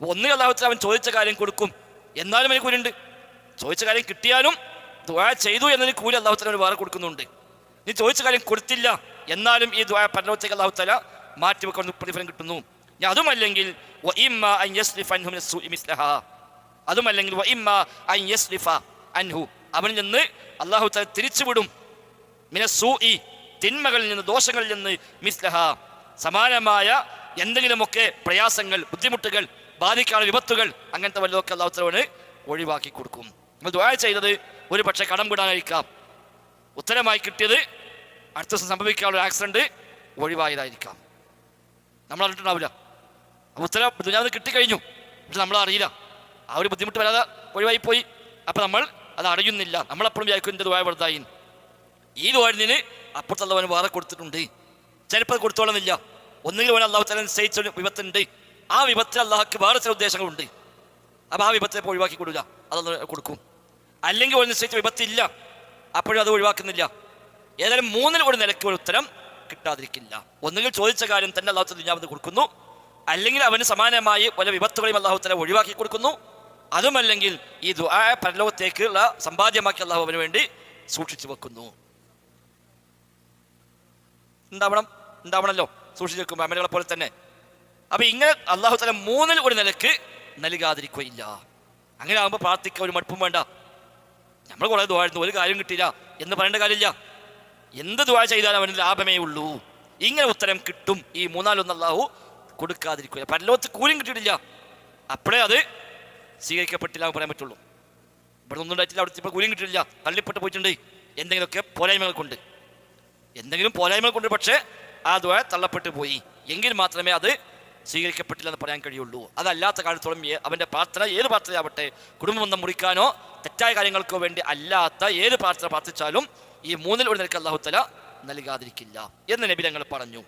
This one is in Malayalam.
ഒന്നുകിൽ അല്ലാഹുത്തആല അവൻ ചോദിച്ച കാര്യം കൊടുക്കും, എന്നാലും അവന് കൂലിയുണ്ട്. ചോദിച്ച കാര്യം കിട്ടിയാലും ദുആ ചെയ്തു എന്നതിന് കൂലി അല്ലാഹുത്തആല വേറെ കൊടുക്കുന്നുണ്ട്. നീ ചോദിച്ച കാര്യം കൊടുത്തില്ല എന്നാലും ഈ ദുആ പരലോകത്തേക്ക് അല്ലാഹുത്തആല മാറ്റിവെക്കുന്ന പ്രതിഫലം കിട്ടുന്നു. അതുമല്ലെങ്കിൽ അതുമല്ലെങ്കിൽ അവനിൽ നിന്ന് അല്ലാഹുത്തആല തിരിച്ചുവിടും, മിനസ്സൂഇ തിന്മകളിൽ നിന്ന്, ദോഷങ്ങളിൽ നിന്ന്, മിസ്ലഹ സമാനമായ എന്തെങ്കിലുമൊക്കെ പ്രയാസങ്ങൾ, ബുദ്ധിമുട്ടുകൾ, ബാധിക്കാനുള്ള വിപത്തുകൾ, അങ്ങനത്തെ വല്ലതൊക്കെ അല്ലാഹുത്തആല ഒഴിവാക്കി കൊടുക്കും. നമ്മൾ ദുആ ചെയ്തത് ഒരു പക്ഷേ കടം വിടാനായിരിക്കാം, ഉത്തരമായി കിട്ടിയത് അടുത്ത ദിവസം സംഭവിക്കാനുള്ള ആക്സിഡന്റ് ഒഴിവായതായിരിക്കാം. നമ്മൾ അറിഞ്ഞിട്ടുണ്ടാവില്ല. ഉത്തരം ദുനിയാവിൽ കിട്ടിക്കഴിഞ്ഞു, പക്ഷെ നമ്മൾ അറിയില്ല. ആ ഒരു ബുദ്ധിമുട്ട് വരാതെ ഒഴിവായിപ്പോയി. അപ്പം നമ്മൾ അത് അറിയുന്നില്ല. നമ്മളെപ്പോഴും വിചാരിക്കും എൻ്റെ ദുആ വെറുതായി. ഈ ദുആന് അപ്പുറത്തുള്ളവന് വേറെ കൊടുത്തിട്ടുണ്ട്. ചിലപ്പോൾ അത് കൊടുത്തോളുന്നില്ല. ഒന്നുകിൽ അവൻ അല്ലാഹുത്തആല നിശ്ചയിച്ച വിപത്തുണ്ട്, ആ വിപത്തിൽ അല്ലാഹുക്ക് വേറെ ചില ഉദ്ദേശങ്ങളുണ്ട്. അപ്പോൾ ആ വിപത്തെ ഒഴിവാക്കി കൊടുക്കുക, അതൊന്ന് കൊടുക്കും. അല്ലെങ്കിൽ ഒരു നിശ്ചയിച്ച വിപത്തില്ല, അപ്പോഴും അത് ഒഴിവാക്കുന്നില്ല. ഏതായാലും മൂന്നിൽ ഒരു നിലയ്ക്ക് ഒരു ഉത്തരം കിട്ടാതിരിക്കില്ല. ഒന്നുകിൽ ചോദിച്ച കാര്യം തന്നെ അല്ലാഹുത്തആല ദുനിയാവിൽ കൊടുക്കുന്നു, അല്ലെങ്കിൽ അവന് സമാനമായി പല വിപത്തുകളെയും അല്ലാഹുത്തആല ഒഴിവാക്കി കൊടുക്കുന്നു. അതുമല്ലെങ്കിൽ ഈ ദുആ പരലോകത്തേക്കുള്ള സമ്പാദ്യമാക്കി അല്ലാഹു അവന് വേണ്ടി സൂക്ഷിച്ചു വെക്കുന്നു. ഉണ്ടാവണമല്ലോ സൂക്ഷിച്ചു വെക്കുമ്പോൾ അമലുകളെ പോലെ തന്നെ. അപ്പൊ ഇങ്ങനെ അല്ലാഹുത്തആല മൂന്നിൽ ഒരു നിലക്ക് നൽകാതിരിക്കുകയില്ല. അങ്ങനെ ആകുമ്പോൾ പ്രാർത്ഥിക്കാൻ ഒരു മടുപ്പും വേണ്ട. നമ്മൾ കുറെ ദുആ ചെയ്തു, ഒരു കാര്യം കിട്ടിയില്ല എന്ന് പറയേണ്ട കാര്യമില്ല. എന്ത് ദുആ ചെയ്താലും അവന് ലാഭമേ ഉള്ളൂ. ഇങ്ങനെ ഉത്തരം കിട്ടും. ഈ മൂന്നാലൊന്നും അല്ലാഹു കൊടുക്കാതിരിക്കുക. പരലോകത്ത് കൂലിയും കിട്ടിയിട്ടില്ല, അപ്പോഴേ അത് സ്വീകരിക്കപ്പെട്ടില്ല എന്ന് പറയാൻ പറ്റുള്ളൂ. ഇവിടെ ഒന്നും ഉണ്ടായിട്ടില്ല, അവിടെ ഇപ്പോൾ കൂലിയും കിട്ടിയിട്ടില്ല, തള്ളിപ്പെട്ട് പോയിട്ടുണ്ട് എന്തെങ്കിലുമൊക്കെ പോരായ്മകൾ കൊണ്ട്. എന്തെങ്കിലും പോരായ്മകൾ കൊണ്ട് പക്ഷേ ആ ദുആ തള്ളപ്പെട്ടു പോയി എങ്കിൽ മാത്രമേ അത് സ്വീകരിക്കപ്പെട്ടില്ല എന്ന് പറയാൻ കഴിയുള്ളൂ. അതല്ലാത്ത കാലത്തോളം അവൻ്റെ പ്രാർത്ഥന ഏത് പ്രാർത്ഥനയാവട്ടെ, കുടുംബബന്ധം മുറിക്കാനോ തെറ്റായ കാര്യങ്ങൾക്കോ വേണ്ടി അല്ലാത്ത ഏത് പ്രാർത്ഥന പ്രാർത്ഥിച്ചാലും ഈ മൂന്നിൽ ഒരു നിലയ്ക്ക് അല്ലാഹുത്തആല നൽകാതിരിക്കില്ല എന്ന് നബി തങ്ങൾ പറഞ്ഞു.